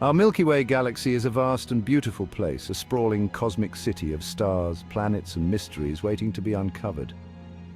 Our Milky Way galaxy is a vast and beautiful place, a sprawling cosmic city of stars, planets and mysteries waiting to be uncovered.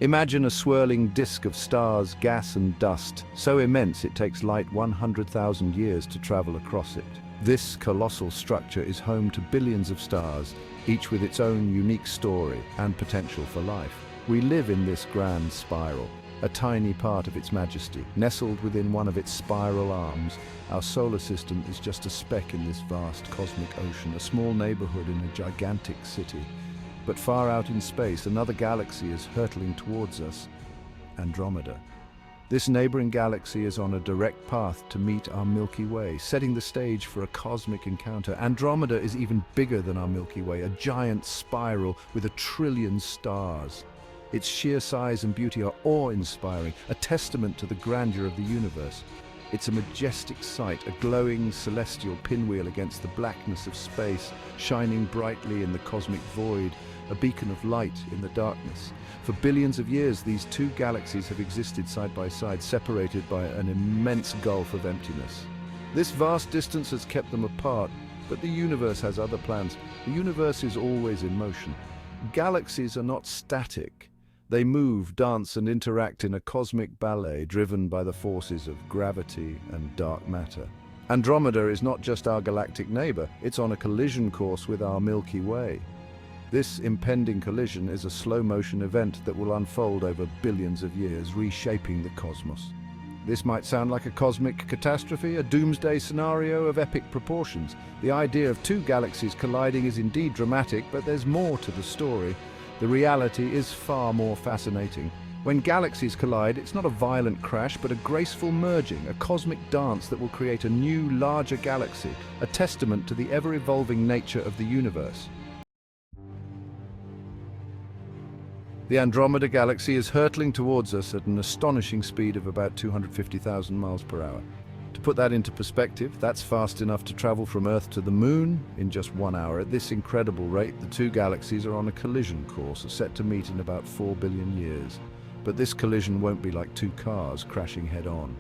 Imagine a swirling disk of stars, gas and dust, so immense it takes light 100,000 years to travel across it. This colossal structure is home to billions of stars, each with its own unique story and potential for life. We live in this grand spiral, a tiny part of its majesty. Nestled within one of its spiral arms, our solar system is just a speck in this vast cosmic ocean, a small neighborhood in a gigantic city. But far out in space, another galaxy is hurtling towards us, Andromeda. This neighboring galaxy is on a direct path to meet our Milky Way, setting the stage for a cosmic encounter. Andromeda is even bigger than our Milky Way, a giant spiral with 1 trillion stars. Its sheer size and beauty are awe-inspiring, a testament to the grandeur of the universe. It's a majestic sight, a glowing celestial pinwheel against the blackness of space, shining brightly in the cosmic void, a beacon of light in the darkness. For billions of years, these two galaxies have existed side by side, separated by an immense gulf of emptiness. This vast distance has kept them apart, but the universe has other plans. The universe is always in motion. Galaxies are not static. They move, dance and interact in a cosmic ballet driven by the forces of gravity and dark matter. Andromeda is not just our galactic neighbor, it's on a collision course with our Milky Way. This impending collision is a slow-motion event that will unfold over billions of years, reshaping the cosmos. This might sound like a cosmic catastrophe, a doomsday scenario of epic proportions. The idea of two galaxies colliding is indeed dramatic, but there's more to the story. The reality is far more fascinating. When galaxies collide, it's not a violent crash, but a graceful merging, a cosmic dance that will create a new, larger galaxy, a testament to the ever-evolving nature of the universe. The Andromeda galaxy is hurtling towards us at an astonishing speed of about 250,000 miles per hour. To put that into perspective, that's fast enough to travel from Earth to the Moon in just 1 hour. At this incredible rate, the two galaxies are on a collision course, set to meet in about 4 billion years. But this collision won't be like two cars crashing head-on.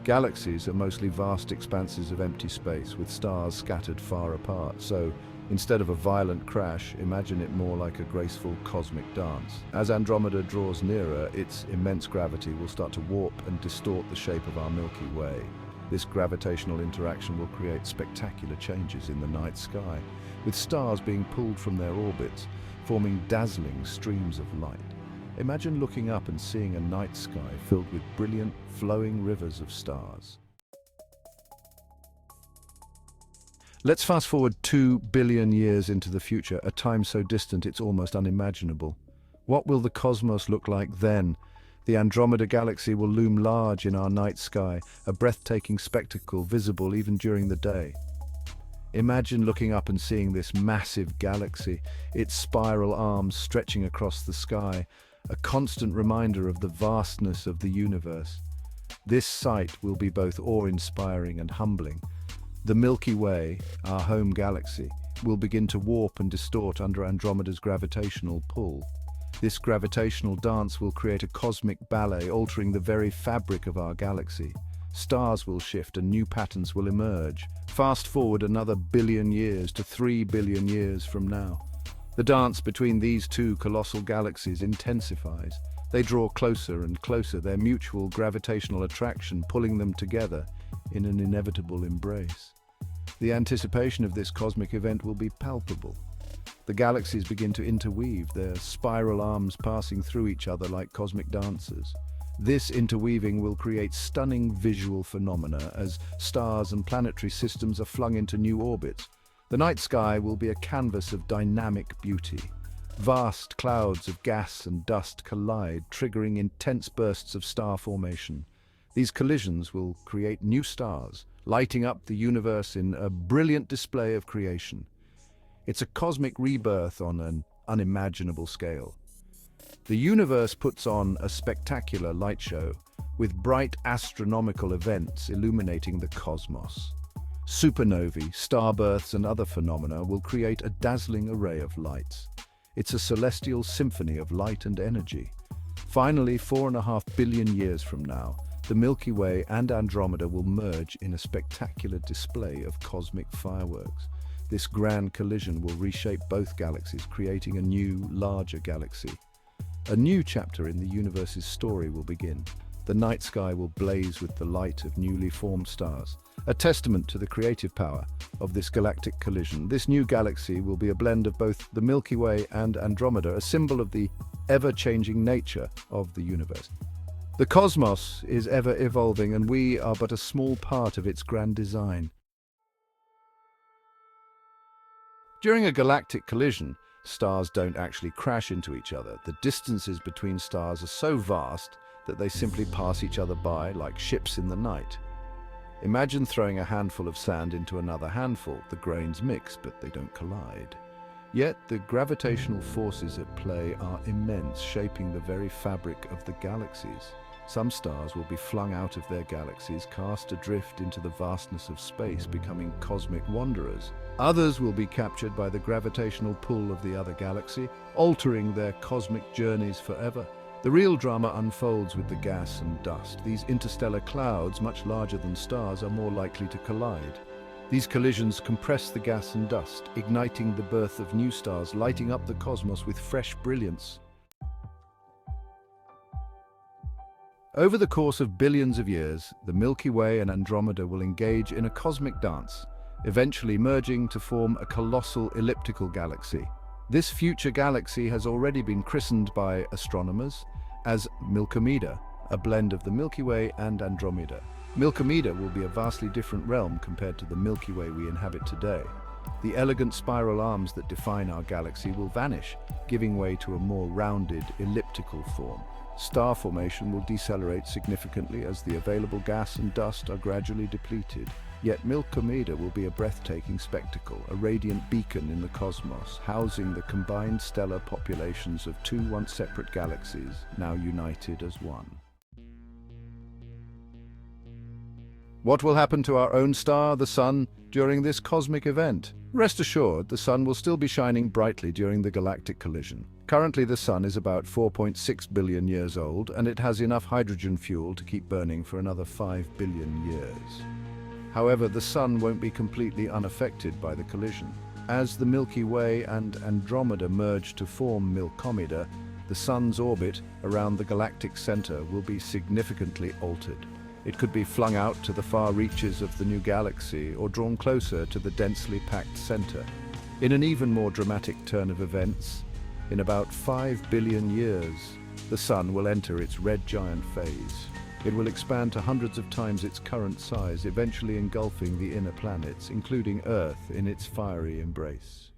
Galaxies are mostly vast expanses of empty space, with stars scattered far apart. So, instead of a violent crash, imagine it more like a graceful cosmic dance. As Andromeda draws nearer, its immense gravity will start to warp and distort the shape of our Milky Way. This gravitational interaction will create spectacular changes in the night sky, with stars being pulled from their orbits, forming dazzling streams of light. Imagine looking up and seeing a night sky filled with brilliant, flowing rivers of stars. Let's fast forward 2 billion years into the future, a time so distant it's almost unimaginable. What will the cosmos look like then? The Andromeda galaxy will loom large in our night sky, a breathtaking spectacle visible even during the day. Imagine looking up and seeing this massive galaxy, its spiral arms stretching across the sky, a constant reminder of the vastness of the universe. This sight will be both awe-inspiring and humbling. The Milky Way, our home galaxy, will begin to warp and distort under Andromeda's gravitational pull. This gravitational dance will create a cosmic ballet, altering the very fabric of our galaxy. Stars will shift and new patterns will emerge. Fast forward another billion years to 3 billion years from now. The dance between these two colossal galaxies intensifies. They draw closer and closer, their mutual gravitational attraction pulling them together in an inevitable embrace. The anticipation of this cosmic event will be palpable. The galaxies begin to interweave, their spiral arms passing through each other like cosmic dancers. This interweaving will create stunning visual phenomena as stars and planetary systems are flung into new orbits. The night sky will be a canvas of dynamic beauty. Vast clouds of gas and dust collide, triggering intense bursts of star formation. These collisions will create new stars, lighting up the universe in a brilliant display of creation. It's a cosmic rebirth on an unimaginable scale. The universe puts on a spectacular light show, with bright astronomical events illuminating the cosmos. Supernovae, starbirths and other phenomena will create a dazzling array of lights. It's a celestial symphony of light and energy. Finally, 4.5 billion years from now, the Milky Way and Andromeda will merge in a spectacular display of cosmic fireworks. This grand collision will reshape both galaxies, creating a new, larger galaxy. A new chapter in the universe's story will begin. The night sky will blaze with the light of newly formed stars, a testament to the creative power of this galactic collision. This new galaxy will be a blend of both the Milky Way and Andromeda, a symbol of the ever-changing nature of the universe. The cosmos is ever evolving, and we are but a small part of its grand design. During a galactic collision, stars don't actually crash into each other. The distances between stars are so vast that they simply pass each other by like ships in the night. Imagine throwing a handful of sand into another handful. The grains mix, but they don't collide. Yet the gravitational forces at play are immense, shaping the very fabric of the galaxies. Some stars will be flung out of their galaxies, cast adrift into the vastness of space, becoming cosmic wanderers. Others will be captured by the gravitational pull of the other galaxy, altering their cosmic journeys forever. The real drama unfolds with the gas and dust. These interstellar clouds, much larger than stars, are more likely to collide. These collisions compress the gas and dust, igniting the birth of new stars, lighting up the cosmos with fresh brilliance. Over the course of billions of years, the Milky Way and Andromeda will engage in a cosmic dance, eventually merging to form a colossal elliptical galaxy. This future galaxy has already been christened by astronomers as Milkomeda, a blend of the Milky Way and Andromeda. Milkomeda will be a vastly different realm compared to the Milky Way we inhabit today. The elegant spiral arms that define our galaxy will vanish, giving way to a more rounded, elliptical form. Star formation will decelerate significantly as the available gas and dust are gradually depleted. Yet Milkomeda will be a breathtaking spectacle, a radiant beacon in the cosmos, housing the combined stellar populations of two once separate galaxies, now united as one. What will happen to our own star, the Sun, during this cosmic event? Rest assured, the Sun will still be shining brightly during the galactic collision. Currently, the Sun is about 4.6 billion years old, and it has enough hydrogen fuel to keep burning for another 5 billion years. However, the Sun won't be completely unaffected by the collision. As the Milky Way and Andromeda merge to form Milkomeda, the Sun's orbit around the galactic center will be significantly altered. It could be flung out to the far reaches of the new galaxy or drawn closer to the densely packed center. In an even more dramatic turn of events, in about 5 billion years, the Sun will enter its red giant phase. It will expand to hundreds of times its current size, eventually engulfing the inner planets, including Earth, in its fiery embrace.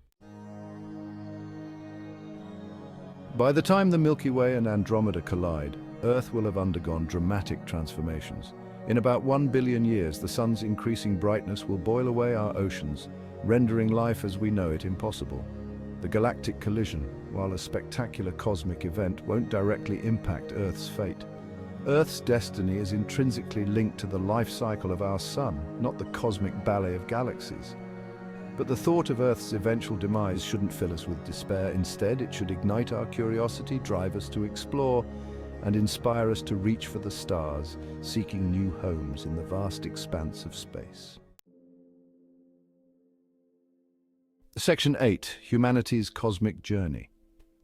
By the time the Milky Way and Andromeda collide, Earth will have undergone dramatic transformations. In about 1 billion years, the Sun's increasing brightness will boil away our oceans, rendering life as we know it impossible. The galactic collision, while a spectacular cosmic event, won't directly impact Earth's fate. Earth's destiny is intrinsically linked to the life cycle of our Sun, not the cosmic ballet of galaxies. But the thought of Earth's eventual demise shouldn't fill us with despair. Instead, it should ignite our curiosity, drive us to explore, and inspire us to reach for the stars, seeking new homes in the vast expanse of space. Section 8. Humanity's Cosmic Journey.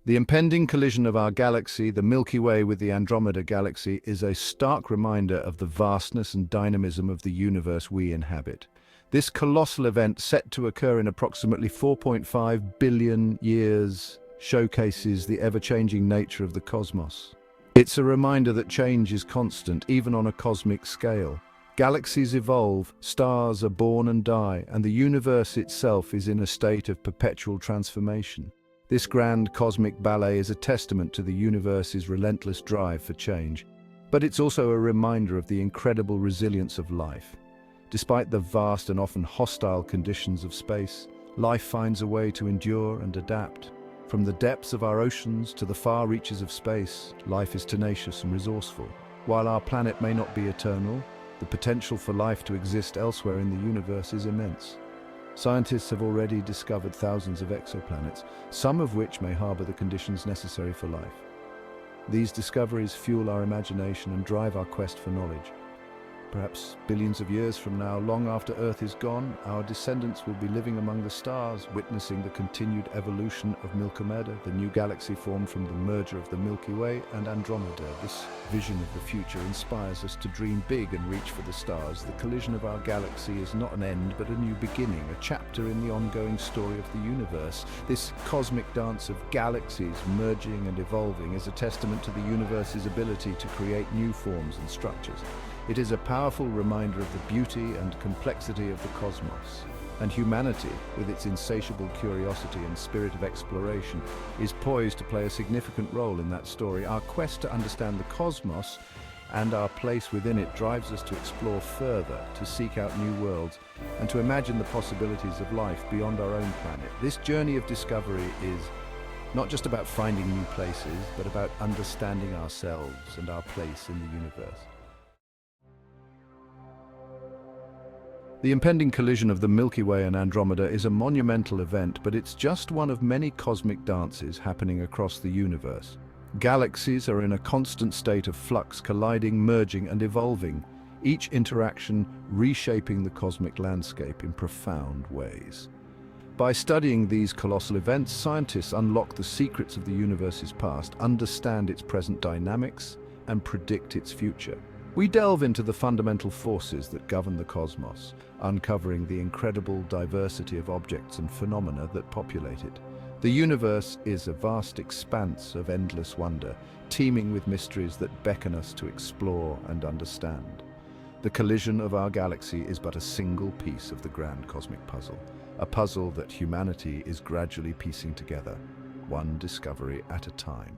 The impending collision of our galaxy, the Milky Way with the Andromeda galaxy, is a stark reminder of the vastness and dynamism of the universe we inhabit. This colossal event, set to occur in approximately 4.5 billion years, showcases the ever-changing nature of the cosmos. It's a reminder that change is constant, even on a cosmic scale. Galaxies evolve, stars are born and die, and the universe itself is in a state of perpetual transformation. This grand cosmic ballet is a testament to the universe's relentless drive for change, but it's also a reminder of the incredible resilience of life. Despite the vast and often hostile conditions of space, life finds a way to endure and adapt. From the depths of our oceans to the far reaches of space, life is tenacious and resourceful. While our planet may not be eternal, the potential for life to exist elsewhere in the universe is immense. Scientists have already discovered thousands of exoplanets, some of which may harbor the conditions necessary for life. These discoveries fuel our imagination and drive our quest for knowledge. Perhaps billions of years from now, long after Earth is gone, our descendants will be living among the stars, witnessing the continued evolution of Milkomeda, the new galaxy formed from the merger of the Milky Way and Andromeda. This vision of the future inspires us to dream big and reach for the stars. The collision of our galaxy is not an end, but a new beginning, a chapter in the ongoing story of the universe. This cosmic dance of galaxies merging and evolving is a testament to the universe's ability to create new forms and structures. It is a powerful reminder of the beauty and complexity of the cosmos. And humanity, with its insatiable curiosity and spirit of exploration, is poised to play a significant role in that story. Our quest to understand the cosmos and our place within it drives us to explore further, to seek out new worlds, and to imagine the possibilities of life beyond our own planet. This journey of discovery is not just about finding new places, but about understanding ourselves and our place in the universe. The impending collision of the Milky Way and Andromeda is a monumental event, but it's just one of many cosmic dances happening across the universe. Galaxies are in a constant state of flux, colliding, merging, and evolving, each interaction reshaping the cosmic landscape in profound ways. By studying these colossal events, scientists unlock the secrets of the universe's past, understand its present dynamics, and predict its future. We delve into the fundamental forces that govern the cosmos, uncovering the incredible diversity of objects and phenomena that populate it. The universe is a vast expanse of endless wonder, teeming with mysteries that beckon us to explore and understand. The collision of our galaxy is but a single piece of the grand cosmic puzzle, a puzzle that humanity is gradually piecing together, one discovery at a time.